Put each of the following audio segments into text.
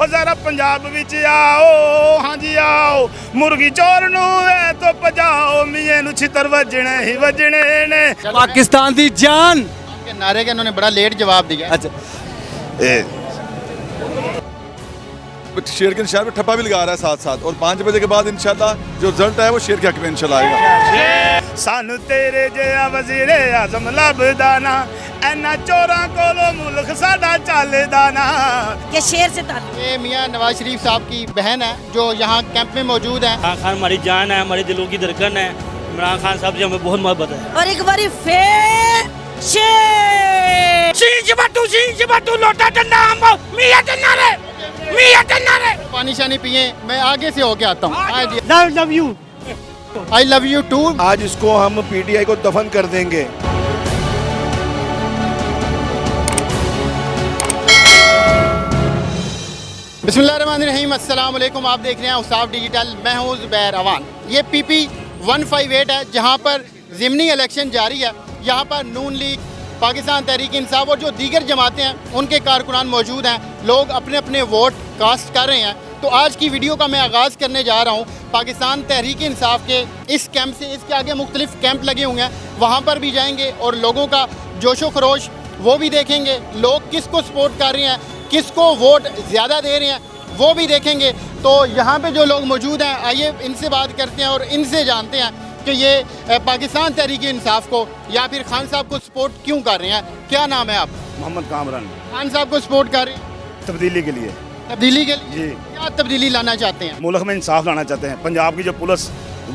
ਉਹ ਜ਼ਰਾ ਪੰਜਾਬ ਵਿੱਚ ਆਓ ਹਾਂਜੀ ਆਓ ਮੁਰਗੀ ਚੋਰ ਨੂੰ ਐ ਤੋਂ ਭਜਾਓ ਮੀਏ ਨੂੰ ਛਿੱਤਰ ਵੱਜਣੇ ਹੀ ਵੱਜਣੇ ਨੇ पाकिस्तान दी जान के नारे का इन्होंने बड़ा लेट जवाब दिया। अच्छा ਇਹ शेर के निशान पे ठप्पा भी लगा रहा है साथ साथ और 5 बजे के बाद इंशाल्लाह जो रिजल्ट है वो शेर के हक में इंशाल्लाह आएगा। ਸਾਨੂੰ ਤੇਰੇ ਜਿਹਾ ਵਜ਼ੀਰੇ ਆਜ਼ਮ ਲੱਭਦਾ ਨਾ ਐਨਾ ਚੋਰਾਂ ਕੋਲੋਂ ਮੁਲਕ ਸਾਡਾ ਚੱਲਦਾ ਨਾ ये शेर से ताल्लुक ये मियाँ नवाज शरीफ साहब की बहन है जो यहाँ कैंप में मौजूद है। इमरान खान हमारी जान है, हमारे दिलों की धड़कन है। इमरान खान साहब से हमें बहुत मोहब्बत है। और एक बारी फिर शेर लोटा ठंडा पानी शानी पिए, मैं आगे से होके आता हूँ। Love you. I love you too. आज इसको हम पीटीआई को दफन कर देंगे। बिस्मिल्लाहिर्रहमानिर्रहीम, अस्सलाम वालेकुम। आप देख रहे हैं औसाफ डिजिटल, मैं हूँ ज़ुबैर अवान। ये PP 158 है जहाँ पर ज़िमनी इलेक्शन जारी है। यहाँ पर नून लीग, पाकिस्तान तहरीक इंसाफ और जो दीगर जमातें हैं उनके कारकुनान मौजूद हैं। लोग अपने अपने वोट कास्ट कर रहे हैं। तो आज की वीडियो का मैं आगाज़ करने जा रहा हूँ पाकिस्तान तहरीक इंसाफ के इस कैंप से। इसके आगे मुख्तलिफ कैंप लगे हुए हैं, वहाँ पर भी जाएंगे और लोगों का जोशो खरोश वो भी देखेंगे। लोग किसको सपोर्ट कर रहे हैं, किसको वोट ज़्यादा दे रहे हैं वो भी देखेंगे। तो यहाँ पे जो लोग मौजूद हैं, आइए इनसे बात करते हैं और इनसे जानते हैं कि ये पाकिस्तान तहरीक इंसाफ को या फिर खान साहब को सपोर्ट क्यों कर रहे हैं। क्या नाम है आप? मोहम्मद कामरान खान साहब को सपोर्ट कर रहे हैं तब्दीली के लिए तब्दीली के लिए। जी क्या तब्दीली लाना चाहते हैं? मुल्क में इंसाफ लाना चाहते हैं। पंजाब की जो पुलिस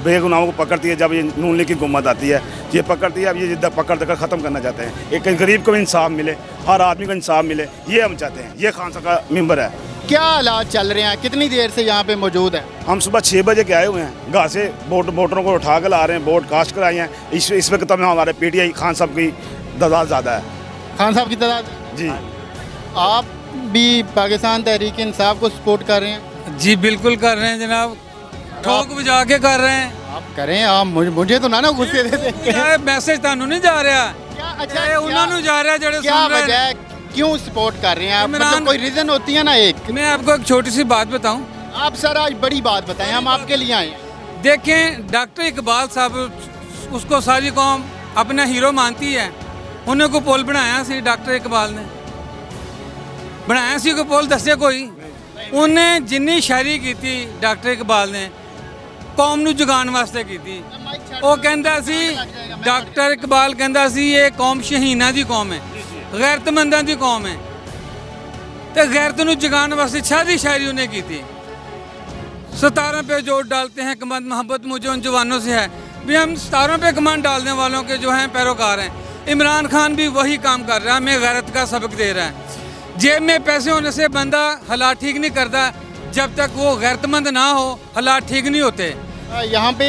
बेगुनाहों को पकड़ती है, जब ये नून लीग की हुकूमत आती है ये पकड़ती है, अब ये जिद्दा पकड़ देकर ख़त्म करना चाहते हैं। एक गरीब को भी इंसाफ मिले, हर आदमी को इंसाफ मिले, ये हम चाहते हैं। ये खान साहब का मेंबर है। क्या हालात चल रहे हैं, कितनी देर से यहाँ पे मौजूद है? हम सुबह 6 बजे के आए हुए हैं, गाँव से वोटरों को उठा कर ला रहे हैं, वोट कास्ट कराए हैं। इस वक्त तो हमारे PTI खान साहब की तादाद ज़्यादा है। खान साहब की तादाद? जी आप भी पाकिस्तान तहरीक इंसाफ को सपोर्ट कर रहे हैं? जी बिल्कुल कर रहे हैं जनाब, ठोक बजा के कर रहे हैं। आप करें, आप मुझे तो ना गुस्से देते। मैसेज ਤੁਹਾਨੂੰ नहीं जा रहा क्या अच्छा ਇਹ ਉਹਨਾਂ ਨੂੰ ਜਾ ਰਿਹਾ ਜਿਹੜੇ क्या सुन रहे वजह हैं। है, क्यों सपोर्ट कर रहे हैं आप? इमरान- मतलब कोई रीजन होती है ना एक। मैं आपको एक छोटी सी बात बताऊं। आप सर आज बड़ी बात बताएं, हम आपके लिए आए हैं। देखें डॉक्टर इकबाल साहब उसको सारी कौम अपना हीरो मानती है। उन्हें को पुल बनाया सी डॉक्टर इकबाल ने बनाया सी को पुल दसे कोई उन्हें जिन्नी शायरी की थी डॉक्टर इकबाल ने कौम ਨੂੰ ਜਗਾਉਣ ਵਾਸਤੇ ਕੀਤੀ। ਉਹ ਕਹਿੰਦਾ ਸੀ ਡਾਕਟਰ ਇਕਬਾਲ ਕਹਿੰਦਾ ਸੀ ਇਹ ਕੌਮ ਸ਼ਹੀਨਾਂ ਦੀ ਕੌਮ ਹੈ, ਗੈਰਤਮੰਦਾਂ ਦੀ ਕੌਮ ਹੈ ਤੇ ਗੈਰਤ ਨੂੰ ਜਗਾਉਣ ਵਾਸਤੇ ਸਾਰੀ शायरी उन्हें की थी। 17 पे जोर डालते हैं कमांड मोहब्बत मुझे उन जवानों से है भी हम 17 पे कमांड डालने वालों के जो हैं पैरोकार हैं। इमरान खान भी वही काम कर रहा है, हमें गैरत का सबक दे रहा है। जेब में पैसे होने से बंदा हालात ठीक नहीं करता, जब तक वो गैरतमंद ना हो हालात ठीक नहीं होते। यहाँ पे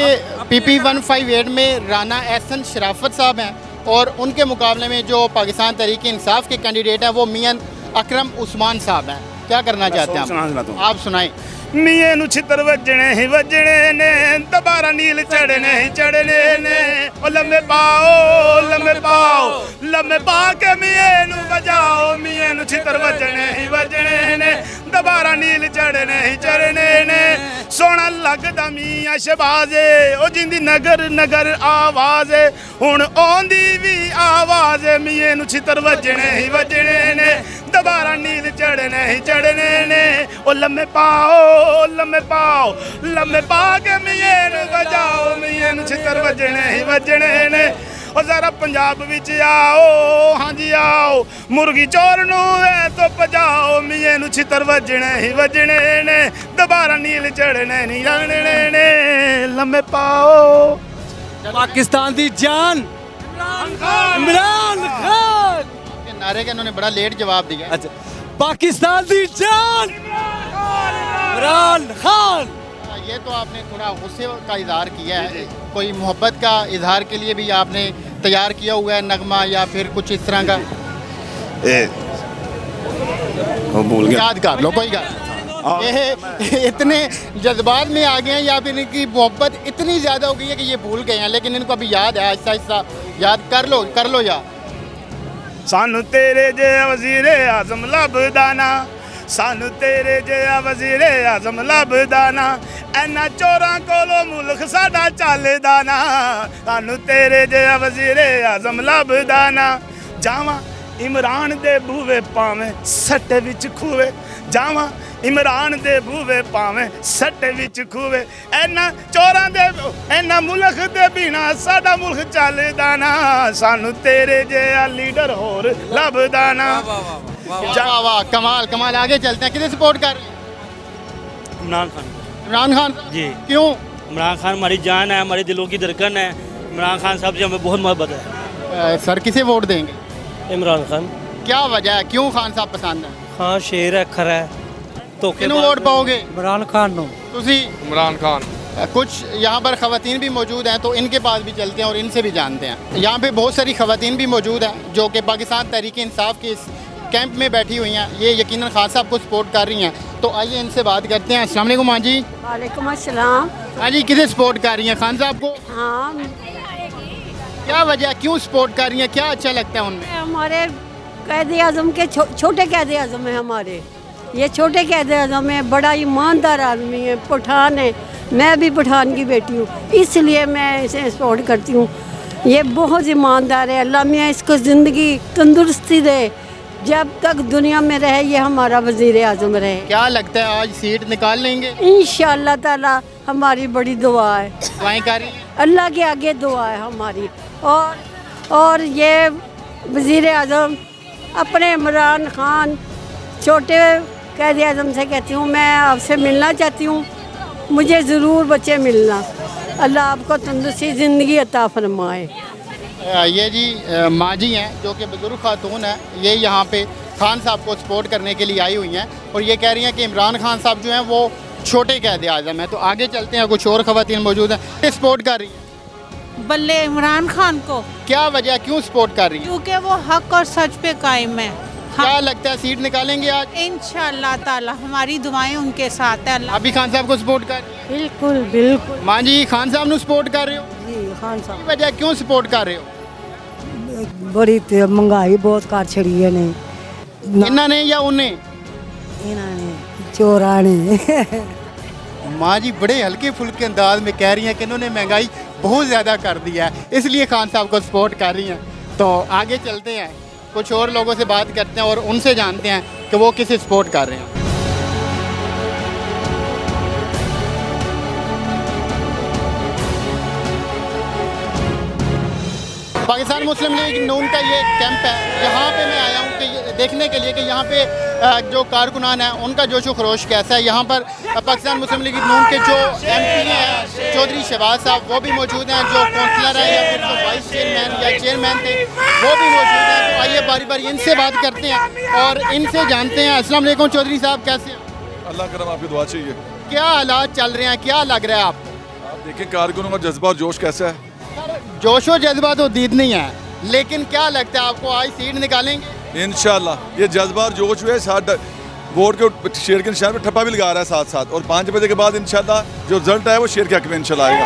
PP 158 में राना एहसन शराफत साहब हैं और उनके मुकाबले में जो पाकिस्तान तहरीक इंसाफ के कैंडिडेट हैं वो मियां अकरम उस्मान साहब हैं। क्या करना चाहते हैं सुनाता हूँ। आप सुनाएं। ਮੀਏ ਨੂੰ ਛਿੱਤਰ ਵੱਜਣੇ ਹੀ ਵੱਜਣੇ ਨੇ ਦੁਬਾਰਾ ਨੀਲ ਚੜਨੇ ਹੀ ਚੜਨੇ ਨੇ ਉਹ ਲੰਮੇ ਪਾਓ ਲੰਮੇ ਪਾ ਕੇ ਮੀਏ ਨੂੰ ਵਜਾਓ ਮੀਏ ਨੂੰ ਛਿੱਤਰ ਵੱਜਣੇ ਹੀ ਵੱਜਣੇ ਨੇ ਦੁਬਾਰਾ ਨੀਲ ਚੜਨੇ ਹੀ ਚੜਨੇ ਨੇ ਸੋਹਣਾ ਲੱਗਦਾ ਮੀਆਂ ਸ਼ਬਾਜ਼ੇ ਉਹ ਜਿੰਦੀ ਨਗਰ ਨਗਰ ਆਵਾਜ਼ ਹੁਣ ਆਉਂਦੀ ਵੀ ਆਵਾਜ਼ ਮੀਏ ਨੂੰ ਛਿੱਤਰ ਵੱਜਣੇ ਹੀ ਵੱਜਣੇ ਨੇ ਦੁਬਾਰਾ ਨੀਲ ਚੜਨੇ ਹੀ ਚੜਨੇ ਨੇ ਉਹ ਲੰਮੇ ਪਾ ਕੇ ਮੀਏ ਨੂੰ ਵਜਾਓ ਮੀਏ ਨੂੰ ਛਿੱਤਰ ਵੱਜਣੇ ਹੀ ਵੱਜਣੇ ਨੇ ਉਹ ਜ਼ਰਾ ਪੰਜਾਬ ਵਿੱਚ ਆਓ ਹਾਂਜੀ ਆਓ ਮੁਰਗੀ ਚੋਰ ਨੂੰ ਐ ਤੋਂ ਭਜਾਓ ਮੀਏ ਨੂੰ ਛਿੱਤਰ ਵੱਜਣੇ ਹੀ ਵੱਜਣੇ ਨੇ ਦੁਬਾਰਾ ਨੀਲ ਚੜਨੇ ਨਹੀਂ ਜਾਣਨੇ ਨੇ ਲੰਮੇ ਪਾਓ। पाकिस्तान दी जान इमरान खान। के नारे का इन्होंने बड़ा लेट जवाब दिया। अच्छा पाकिस्तान दी जान इमरान खान। ये तो आपने थोड़ा गुस्से का इजहार किया है, कोई मोहब्बत का इजहार के लिए भी आपने तैयार किया हुआ है नगमा या फिर कुछ इस तरह का? भूल गया। याद कर लो, कोई बात। ये इतने जज्बात में आ गए हैं या फिर इनकी मोहब्बत इतनी ज़्यादा हो गई है कि ये भूल गए हैं, लेकिन इनको अभी याद है। आहिस्ता आहिस्ता याद कर लो याद। ਸਾਨੂੰ ਤੇਰੇ ਜੇ ਵਜ਼ੀਰੇ ਆਜ਼ਮ ਲੱਭਦਾ ਨਾ सानू तेरे जिहा वज़ीरे आज़म लभदा ना इन्ना चोरां कोलों मुल्क साडा चलदा ना सानू तेरे जिहा वज़ीरे आज़म लभदा ना जावां इमरान दे बूवे पावें सट्टे विच खूवे जावां इमरान दे बूवे पावें सट्टे विच खूवे इन्ना चोरां दे इन्ना मुल्क दे बिना साडा मुल्क चलदा ना सानू तेरे जिहा लीडर होर लभदा ना वाह वाह, कमाल कमाल। आगे चलते हैं, किसे सपोर्ट कर रहे हैं? इमरान खान। इमरान खान जी। क्यों? इमरान खान हमारी जान है, हमारे दिलों की धड़कन है। इमरान खान साहब से हमें बहुत मोहब्बत है। सर किसे वोट देंगे? इमरान खान। क्या वजह है, क्यों खान साहब पसंद है? हाँ शेर है, खरा है तो किन्हों वोट पाओगे? इमरान खान नो। तुसी? इमरान खान। कुछ यहाँ पर ख़वातीन भी मौजूद हैं तो इनके पास भी चलते हैं और इनसे भी जानते हैं। यहाँ पे बहुत सारी ख़वातीन भी मौजूद हैं जो कि पाकिस्तान तहरीक इंसाफ के इस कैंप में बैठी हुई हैं। ये यकीनन खान साहब को सपोर्ट कर रही हैं, तो आइए इनसे बात करते हैं। अस्सलाम वालेकुम। हाँ जी। वालेकुम अस्सलाम। हाँ जी, किसे सपोर्ट कर रही हैं? खान साहब को। हाँ, क्या वजह, क्यों सपोर्ट कर रही हैं, क्या अच्छा लगता है उनमें? हमारे कैद आज़म के छोटे कैद आज़म है हमारे। ये छोटे कैद आज़म है, बड़ा ईमानदार आदमी है, पठान है। मैं भी पठान की बेटी हूँ, इसलिए मैं इसे सपोर्ट करती हूँ। ये बहुत ईमानदार है। अल्लाह मियाँ इसको ज़िंदगी तंदुरुस्ती दे, जब तक दुनिया में रहे ये हमारा वज़ीर आज़म रहे। क्या लगता है आज सीट निकाल लेंगे? इंशाअल्लाह ताला हमारी बड़ी दुआ है, दुआएं कर रही हैं? अल्लाह के आगे दुआ है हमारी। और ये वज़ीर आज़म अपने इमरान खान छोटे कैद आज़म से कहती हूँ, मैं आपसे मिलना चाहती हूँ, मुझे ज़रूर बच्चे मिलना। अल्लाह आपको तंदुरुस्ती ज़िंदगी अता फरमाए। ये जी माँ जी हैं जो कि बुज़ुर्ग खातून है, ये यहाँ पे खान साहब को सपोर्ट करने के लिए आई हुई हैं और ये कह रही हैं कि इमरान खान साहब जो हैं वो छोटे कैद आज़म हैं। तो आगे चलते हैं, कुछ और ख़वातीन मौजूद हैं। सपोर्ट कर रही हैं? बल्ले इमरान खान को। क्या वजह, क्यों सपोर्ट कर रही हैं? क्योंकि वो हक और सच पे कायम है। क्या लगता है सीट निकालेंगे आज? इंशाअल्लाह ताला हमारी दुआएं उनके साथ है। अल्लाह। अभी खान साहब को सपोर्ट कर रही हैं? बिल्कुल बिल्कुल माँ जी, खान साहब ने सपोर्ट कर रहे हो? जी। खान साहब क्या वजह, क्यों सपोर्ट कर रहे हो? बड़ी महंगाई बहुत कर छड़ी है ने इन्होंने या उन्हें? इन्होंने चोरा ने। माँ जी बड़े हल्के फुल्के अंदाज में कह रही हैं कि इन्होंने महंगाई बहुत ज़्यादा कर दिया है, इसलिए खान साहब को सपोर्ट कर रही हैं। तो आगे चलते हैं, कुछ और लोगों से बात करते हैं और उनसे जानते हैं कि वो किसे सपोर्ट कर रहे हैं। पाकिस्तान मुस्लिम लीग नून का ये कैंप है, यहाँ पे मैं आया हूँ कि देखने के लिए कि यहाँ पे जो कारकुनान हैं उनका जोशो खरोश कैसा है। यहाँ पर पाकिस्तान मुस्लिम लीग नून के जो MP हैं चौधरी शहबाज साहब वो भी मौजूद हैं, जो काउंसलर हैं या फिर जो वाइस चेयरमैन या चेयरमैन थे वो भी मौजूद हैं। तो आइए बारी बारी इनसे बात करते हैं और इनसे जानते हैं। अस्सलाम वालेकुम चौधरी साहब, कैसे हैं? अल्लाह करम, आपकी दुआ चाहिए। क्या हालात चल रहे हैं, क्या लग रहा है आपको? आप देखिए कारकुनों का जज्बा और जोश कैसा है। जोशो जज्बा तो दीद नहीं है, लेकिन क्या लगता है आपको आज सीट निकालेंगे? इंशाल्लाह ये जज्बा और जोश हुए साथ वोट के शेर के निशान पे ठप्पा भी लगा रहा है साथ साथ, और 5 बजे के बाद इंशाल्लाह जो रिजल्ट है वो शेर के हक में इंशाल्लाह आएगा।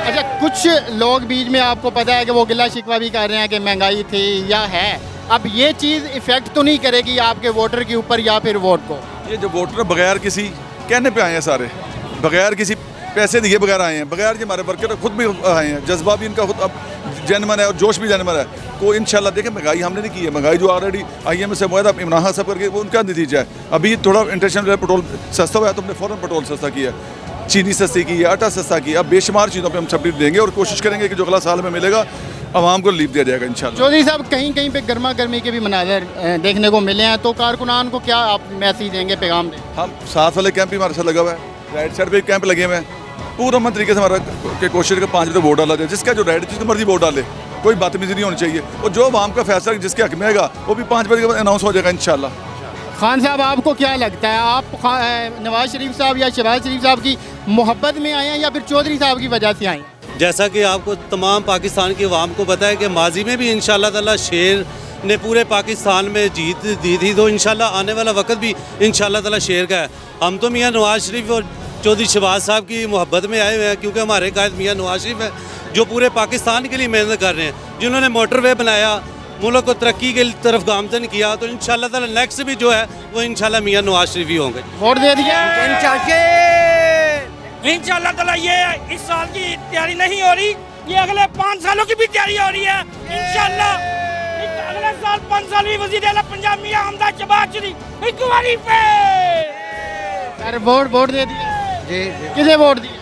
अच्छा, कुछ लोग बीच में आपको पता है कि वो गिला शिकवा भी कर रहे हैं कि महंगाई थी या है, अब ये चीज़ इफेक्ट तो नहीं करेगी आपके वोटर के ऊपर या फिर वोट को? ये जो वोटर बगैर किसी कहने पे आए हैं, सारे बगैर किसी पैसे दिए बगैर आए हैं, बगैर ये हमारे वर्कर खुद भी आए हैं, जज्बा भी इनका खुद अब जनमन है और जोश भी जनमन है। को इंशाल्लाह देखें, महंगाई हमने नहीं की है, महंगाई जो ऑलरेडी IMF से मुआहदा इमरान खान साहब करके वो उनका नतीजा है। अभी थोड़ा इंटरनेशनल पेट्रोल सस्ता हुआ है तो हमने फ़ौरन पेट्रोल सस्ता किया, चीनी सस्ती की है, आटा सस्ता किया। अब बेशुमार चीज़ों पर हम सब्सिडी देंगे और कोशिश करेंगे कि जो अगला साल में मिलेगा आवाम को रिलीफ दिया जाएगा इंशाल्लाह। चौधरी साहब, कहीं कहीं पे गर्मा गर्मी के भी मनाजर देखने को मिले हैं, तो कारकुनान को क्या आप मैसेज देंगे, पैगाम देंगे? हम साथ वाले कैंप भी हमारे साथ लगा हुआ है, राइट साइड पे कैंप लगे हुए हैं, पूरा मन तरीके से हमारा के कोशिश का 5 बजे वोट डाला जाए, जिसका जो राइट जिसको मर्जी वोट डाले, कोई बदतमीजी नहीं होनी चाहिए, और जो आवाम का फैसला जिसके हक में आएगा वो भी 5 बजे के बाद अनाउंस हो जाएगा इंशाल्लाह। खान साहब, आपको क्या लगता है, आप नवाज शरीफ साहब या शहबाज शरीफ साहब की मोहब्बत में आए हैं या फिर चौधरी साहब की वजह से आए हैं? जैसा कि आपको तमाम पाकिस्तान की आवाम को पता है कि माजी में भी इंशाल्लाह ताला शेर ने पूरे पाकिस्तान में जीत दी थी, तो इंशाल्लाह आने वाला वक्त भी इंशाल्लाह ताला शेर का है। हम तो मियाँ नवाज शरीफ और चौधरी शहबाज साहब की मोहब्बत में आए हुए हैं, क्योंकि हमारे कायद मियाँ नवाज शरीफ है जो पूरे पाकिस्तान के लिए मेहनत कर रहे हैं, जिन्होंने मोटरवे बनाया, मुल्क को तरक्की की तरफ गामजन किया, तो इंशाल्लाह ताला नेक्स्ट भी जो है वो इंशाल्लाह मियां नवाज शरीफ ही होंगे। वोट दे दिया इंशाल्लाह ताला ये इस साल की तैयारी नहीं हो रही, ये अगले 5 सालों की भी तैयारी हो रही है इंशाल्लाह। अगले साल 5 साल भी वजीर आला पंजाब मियां हमजा शहबाज शरीफ एक बारी पे। सर वोट दे दिया जी किसे वोट दिया?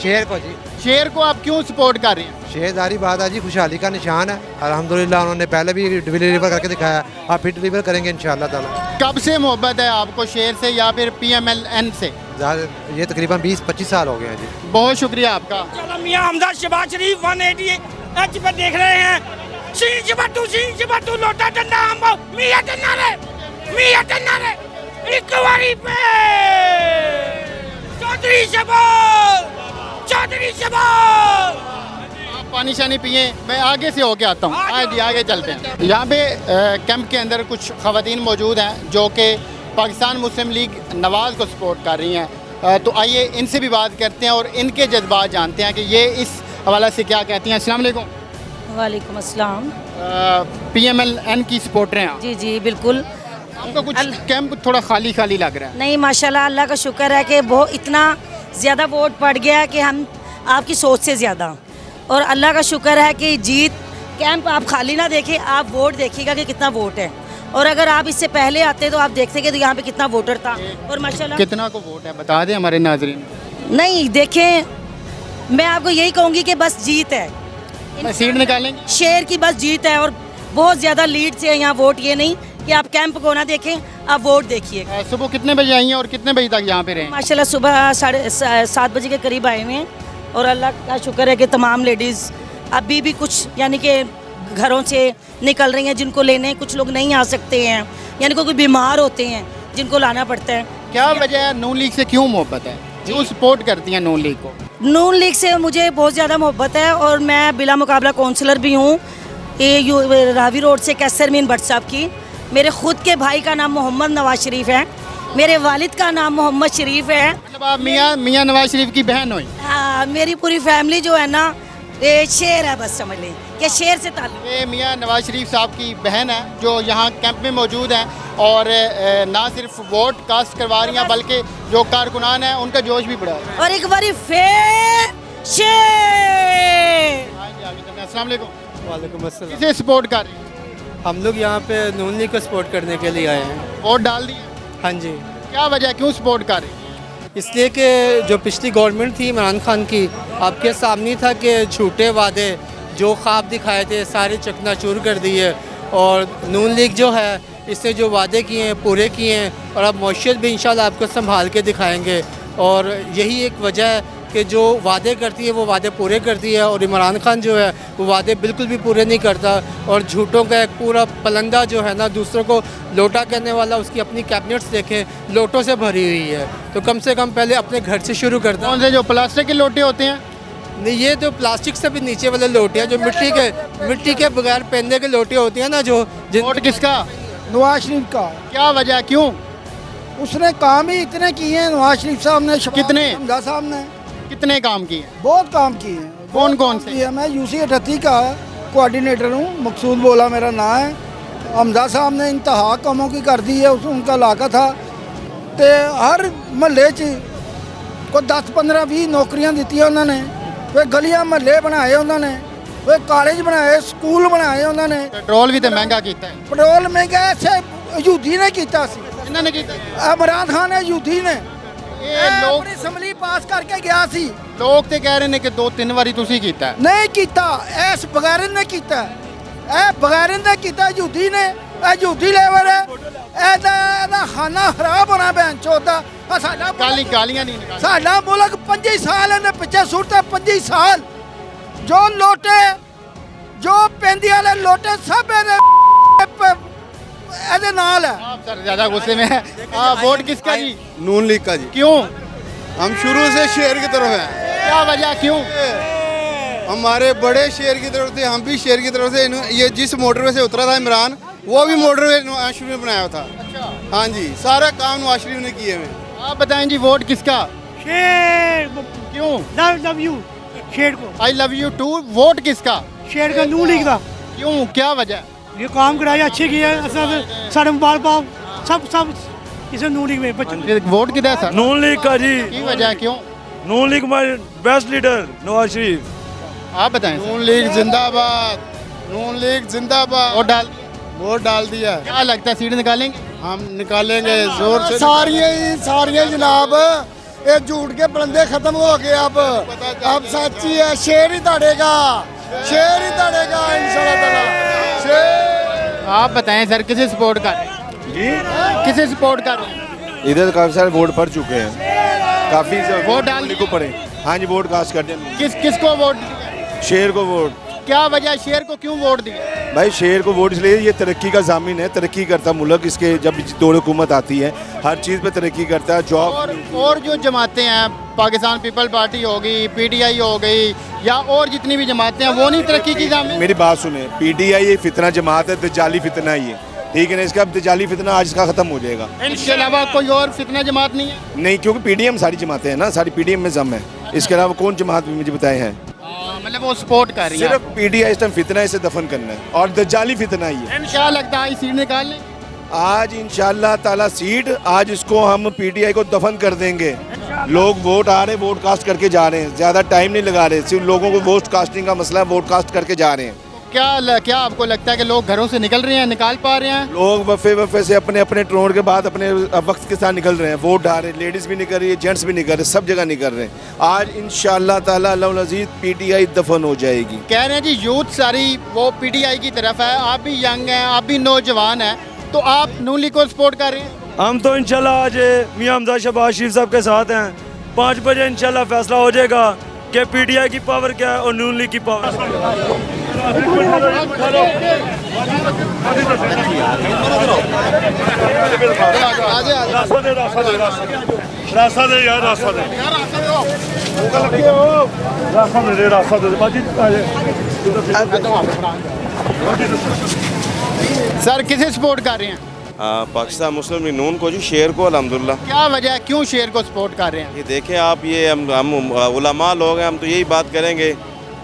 शेर को जी, शेर को आप क्यों सपोर्ट कर रहे हैं? शेरदारी बात है जी, खुशहाली का निशान है। अल्हम्दुलिल्लाह उन्होंने पहले भी डिलीवर करके दिखाया, आप फिर डिलीवर करेंगे इंशाल्लाह ताला। कब से मोहब्बत है आपको शेर से या फिर PMLN से? ये तकरीबन 20-25 साल हो गए हैं जी। बहुत शुक्रिया आपका। चलो मियां हमजा शहबाज शरीफ 180 पर देख रहे हैं। शीश बटू लोटा डंडा हम मियां डंडा रे एक बारी पे चौधरी शहबाज। आप पानी शानी पिए, मैं आगे से होके आता हूँ। आगे चलते हैं। यहाँ पे कैंप के अंदर कुछ ख़वातीन मौजूद हैं जो कि पाकिस्तान मुस्लिम लीग नवाज़ को सपोर्ट कर रही हैं। तो आइए इनसे भी बात करते हैं और इनके जज्बात जानते हैं कि ये इस हवाले से क्या कहती हैं। अस्सलाम वालेकुम। वालेकुम अस्सलाम। PMLN की सपोर्टर हैं आप? जी जी बिल्कुल। आपका कुछ कैंप थोड़ा खाली लग रहा है। नहीं माशाल्लाह, अल्लाह का शुक्र है कि वो इतना ज़्यादा वोट पड़ गया कि हम आपकी सोच से ज़्यादा, और अल्लाह का शुक्र है कि जीत। कैंप आप खाली ना देखें, आप वोट देखिएगा कि कितना वोट है, और अगर आप इससे पहले आते तो आप देखते कि तो यहाँ पे कितना वोटर था। और माशाल्लाह कितना को वोट है बता दें हमारे नाजरीन। नहीं देखें, मैं आपको यही कहूँगी कि बस जीत है, सीट निकालेंगे, शेर की बस जीत है, और बहुत ज़्यादा लीड से यहाँ वोट। ये नहीं कि आप कैंप को ना देखें, आप वोट देखिए। सुबह कितने बजे आई हैं और कितने बजे तक यहाँ पे रहे? माशाल्लाह सुबह 7:30 बजे के करीब आए हुए हैं, और अल्लाह का शुक्र है कि तमाम लेडीज़ अभी भी कुछ यानी कि घरों से निकल रही हैं, जिनको लेने कुछ लोग नहीं आ सकते हैं, यानी कोई बीमार होते हैं जिनको लाना पड़ता है। क्या वजह है, नून लीग से क्यों मोहब्बत है, क्यों सपोर्ट करती हैं नून लीग को? नून लीग से मुझे बहुत ज़्यादा मोहब्बत है, और मैं बिला मुकाबला काउंसलर भी हूँ ये रावी रोड से कैसर मीन भट्ट साहब की। मेरे खुद के भाई का नाम मोहम्मद नवाज शरीफ है, मेरे वालिद का नाम मोहम्मद शरीफ है। मतलब आप मियां नवाज शरीफ की बहन हुई? हाँ, मेरी पूरी फैमिली जो है ना ये शेर है, बस समझ लें कि शेर से ताल्लुक। ये मियां नवाज शरीफ साहब की बहन है जो यहाँ कैंप में मौजूद हैं, और ना सिर्फ वोट कास्ट करवा रही हैं बल्कि जो कारकुनान हैं उनका जोश भी बढ़ा है। और एक बारी फिर शेर। अस्सलाम वालेकुम। वालेकुम अस्सलाम। किसे सपोर्ट कर रही हैं? हम लोग यहाँ पे नून लीग को सपोर्ट करने के लिए आए हैं। वोट डाल दिए? हाँ जी, क्या वजह, क्यों सपोर्ट कर रही हैं? इसलिए कि जो पिछली गवर्नमेंट थी इमरान खान की, आपके सामने था कि झूठे वादे जो ख्वाब दिखाए थे सारे चकनाचूर कर दिए, और नून लीग जो है इससे जो वादे किए हैं पूरे किए हैं, और अब मौशियत भी इंशाल्लाह आपको संभाल के दिखाएंगे। और यही एक वजह है कि जो वादे करती है वो वादे पूरे करती है, और इमरान खान जो है वो वादे बिल्कुल भी पूरे नहीं करता, और झूठों का एक पूरा पलंदा जो है ना दूसरों को लोटा करने वाला, उसकी अपनी कैबिनेट्स देखें लोटों से भरी हुई है। तो कम से कम पहले अपने घर से शुरू करता। कौन से जो प्लास्टिक के लोटे होते हैं? नहीं, ये जो प्लास्टिक से भी नीचे वाले लोटे हैं, जो मिट्टी के बगैर पहनने के लोटे होते हैं ना, जो वोट किसका? नवाज शरीफ का। क्या वजह, क्यों? उसने काम ही इतने किए हैं नवाज शरीफ साहब ने। कितने? हमजा साहब ने कितने काम किए? बहुत काम किए हैं। कौन से? मैं UC 38 का कोऑर्डिनेटर हूँ, मकसूद बोला मेरा नाम है। हमजा साहब ने इंतहा कामों की कर दी है, उनका इलाका था तो हर महल्ले को 10-15-20 नौकरियां दी उन्होंने, वे गलियां महल्ले बनाए उन्होंने, वे कॉलेज बनाए, स्कूल बनाए उन्होंने। पेट्रोल भी तो महंगा किया है। पेट्रोल महंगा ऐसे यूधी ने किया, इन्होंने किया, इमरान खान ने यूधी ने। लोग असम्बली पास करके गया सी, लोग तो कह रहे हैं कि 2-3 बारी तुसी कीता है। नहीं कीता, इस बगैर ने कीता, बगैर ने कीता, यूधी ने, यूधी लेवल है, ਇਹਦਾ ਖਾਨਾ ਖਰਾਬ ਹੋਣਾ ਬੈਨ ਚੋਦਾ। ਸਾਡਾ ਗਾਲੀਆਂ ਨਹੀਂ ਨਿਕਾਲ, ਸਾਡਾ ਮੁਲਕ 25 ਸਾਲ ਇਹਨੇ ਪਿੱਛੇ ਸੁੱਟਦਾ, 25 ਸਾਲ ਜੋ ਲੋਟੇ ਜੋ ਪੈਂਦੀ ਵਾਲੇ ਲੋਟੇ ਸਭ ਇਹਦੇ ਨਾਲ है। आप सर ज़्यादा गुस्से में है। वोट किसका जी? नून लीग का जी। क्यों? हम शुरू से शेर की तरफ हैं। क्या वजह, क्यों? हमारे बड़े शेर की तरफ थे, हम भी शेर की तरफ से। ये जिस मोटरवे से उतरा था इमरान, वो भी मोटरवे नवाज शरीफ ने बनाया था। हाँ जी, सारा काम नवाज शरीफ ने किए हुए। आप बताएं जी, वोट किसका? शेर। क्यों? लव यू शेर को। I love you too. Vote किसका? शेर का, नून लीग का। क्यों, क्या वजह? ये काम कराया अच्छे किया साढ़े मोबाइल पाओ सब इसे नून लीग में बच्चे वोट किधर है सर? नून लीग का जी, की वजह क्यों? नून लीग हमारे बेस्ट लीडर नवाज शरीफ। आप बताएं। नून लीग जिंदाबाद, नून लीग जिंदाबाद। वोट डाल वोट डाल दिया, क्या लगता है सीट निकालेंगे? हम निकालेंगे जोर से। सारियां जनाब ये झूठ के बंदे खत्म हो गए। अब सच्ची है, शेर ही दौड़ेगा, शेर ही दौड़ेगा इंशाल्लाह ताला। आप बताएं सर, किसे सपोर्ट कर रहे हैं जी? किसे सपोर्ट कर रहे हैं? इधर काफी सारे वोट पड़ चुके हैं, काफी वोट डालने को पड़े। हाँ जी, वोट कास्ट कर दिया। किसको वोट दिया? शेर को वोट। क्या वजह, शेर को क्यों वोट दिया? भाई शेर को वोट इसलिए, ये तरक्की का जामिन है, तरक्की करता मुल्क। इसके जब दौड़ हुकूमत आती है हर चीज़ पे तरक्की करता है। जॉब और जो जमातें हैं, पाकिस्तान पीपल पार्टी हो गई, PTI हो गई, या और जितनी भी जमातें हैं, वो नहीं तरक्की की जामिन? मेरी बात सुने, PTI ये फितना जमात है, दजाली फितना ही है, ठीक है ना। इसका दजाली फितना आज इसका खत्म हो जाएगा। इसके अलावा कोई और फितना जमात नहीं है? नहीं, क्योंकि PDM सारी जमातें हैं ना, सारी PDM में जम है। इसके अलावा कौन जमात मुझे बताए हैं? मतलब वो सपोर्ट कर रही है। सिर्फ PTI इस टाइम फितना है, इसे दफन करना है, और दजाली फितना ही है। क्या लगता है सीट निकाल लें? आज इंशाल्लाह ताला सीट, आज इसको हम PTI को दफन कर देंगे। लोग वोट आ रहे हैं, वोट कास्ट करके जा रहे हैं, ज़्यादा टाइम नहीं लगा रहे। सिर्फ लोगों को वोट कास्टिंग का मसला है, वोट कास्ट करके जा रहे हैं। क्या आपको लगता है कि लोग घरों से निकल रहे हैं, निकाल पा रहे हैं? लोग वफे से अपने अपने ट्रोन के बाद अपने वक्त के साथ निकल रहे हैं, वोट डाल रहे हैं। लेडीज़ भी निकल रही है, जेंट्स भी निकल रहे हैं, सब जगह निकल रहे हैं। आज इंशाल्लाह ताला अल्लाहुल अज़ीज़ PTI दफन हो जाएगी। कह रहे हैं जी यूथ सारी वो PTI की तरफ है। आप भी यंग हैं, आप भी नौजवान हैं, तो आप नून लीग को सपोर्ट कर रहे हैं? हम तो इंशाल्लाह आज मियां हमजा शहबाज शरीफ साहब के साथ हैं। 5 बजे इंशाल्लाह फैसला हो जाएगा कि PTI की पावर क्या है और नून लीग की पावर। सर किसे सपोर्ट कर रहे हैं? पाकिस्तान मुस्लिम लीग नून को जी, शेर को अल्हम्दुलिल्लाह। क्या वजह है, क्यों शेर को सपोर्ट कर रहे हैं? ये देखें आप, ये हम उलमा लोग हैं, हम तो यही बात करेंगे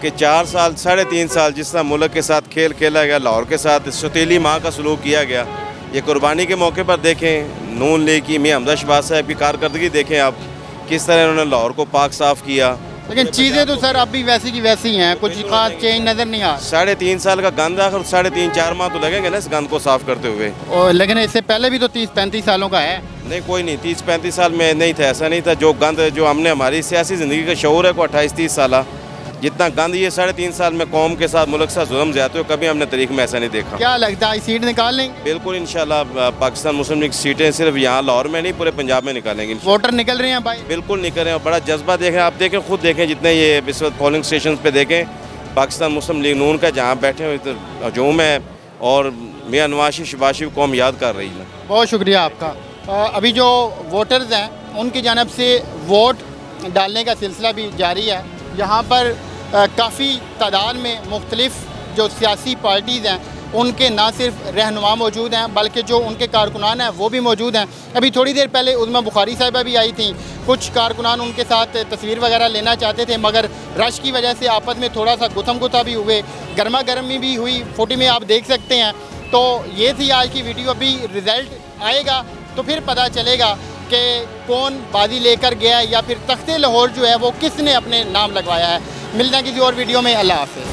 कि 4 साल 3.5 साल जिस तरह मुल्क के साथ खेल खेला गया, लाहौर के साथ सतीली माँ का सलूक किया गया, ये कुर्बानी के मौके पर देखें नून लीग की मियां हमजा शहबाज साहब की कारकर्दगी देखें आप, किस तरह उन्होंने लाहौर को पाक साफ़ किया। लेकिन चीज़ें तो सर अब भी वैसी की वैसी हैं, कुछ खास चेंज नज़र नहीं आ। 3.5 साल का गंद, आखिर 3.5-4 माह तो लगेंगे ना इस गंद को साफ़ करते हुए। और लेकिन इससे पहले भी तो 30-35 सालों का है। नहीं, कोई नहीं, 30-35 साल में नहीं था, ऐसा नहीं था। जो गंद जो हमने हमारी सियासी ज़िंदगी का शऊर है को 28-30 साल, जितना गंद ये 3.5 साल में कौम के साथ मुल्क से जुल्म ज़्यादा हो, कभी हमने तारीख में ऐसा नहीं देखा। क्या लगता है सीट निकाल लेंगे? बिल्कुल इंशाल्लाह पाकिस्तान मुस्लिम लीग सीटें सिर्फ यहाँ लाहौर में नहीं, पूरे पंजाब में निकालेंगे। वोटर निकल रहे हैं भाई? बिल्कुल निकल रहे हैं, बड़ा जज्बा देखें आप, देखें खुद देखें, जितने ये इस वक्त पोलिंग स्टेशन पे देखें, पाकिस्तान मुस्लिम लीग नून का जहाँ बैठे हुए हजूम है, और मियां नवाज शहबाज शरीफ कौम याद कर रही है। बहुत शुक्रिया आपका। अभी जो वोटर्स हैं उनकी जानब से वोट डालने का सिलसिला भी जारी है। यहाँ पर काफ़ी तादाद में मुख्तलिफ जो सियासी पार्टीज़ हैं उनके ना सिर्फ रहनुमा मौजूद हैं, बल्कि जो उनके कारकुनान हैं वो भी मौजूद हैं। अभी थोड़ी देर पहले उज़्मा बुखारी साहिबा भी आई थी, कुछ कारकुनान उनके साथ तस्वीर वगैरह लेना चाहते थे, मगर रश की वजह से आपस में थोड़ा सा गुथम गुथा भी हुए, गर्मा गर्मी भी हुई, फुटी में आप देख सकते हैं। तो ये थी आज की वीडियो। अभी रिज़ल्ट आएगा तो फिर पता चलेगा कि कौन बाजी लेकर गया है, या फिर तख्ते लाहौर जो है वो किसने अपने नाम लगवाया है। मिलते हैं किसी और वीडियो में। अल्लाह हाफ़िज़।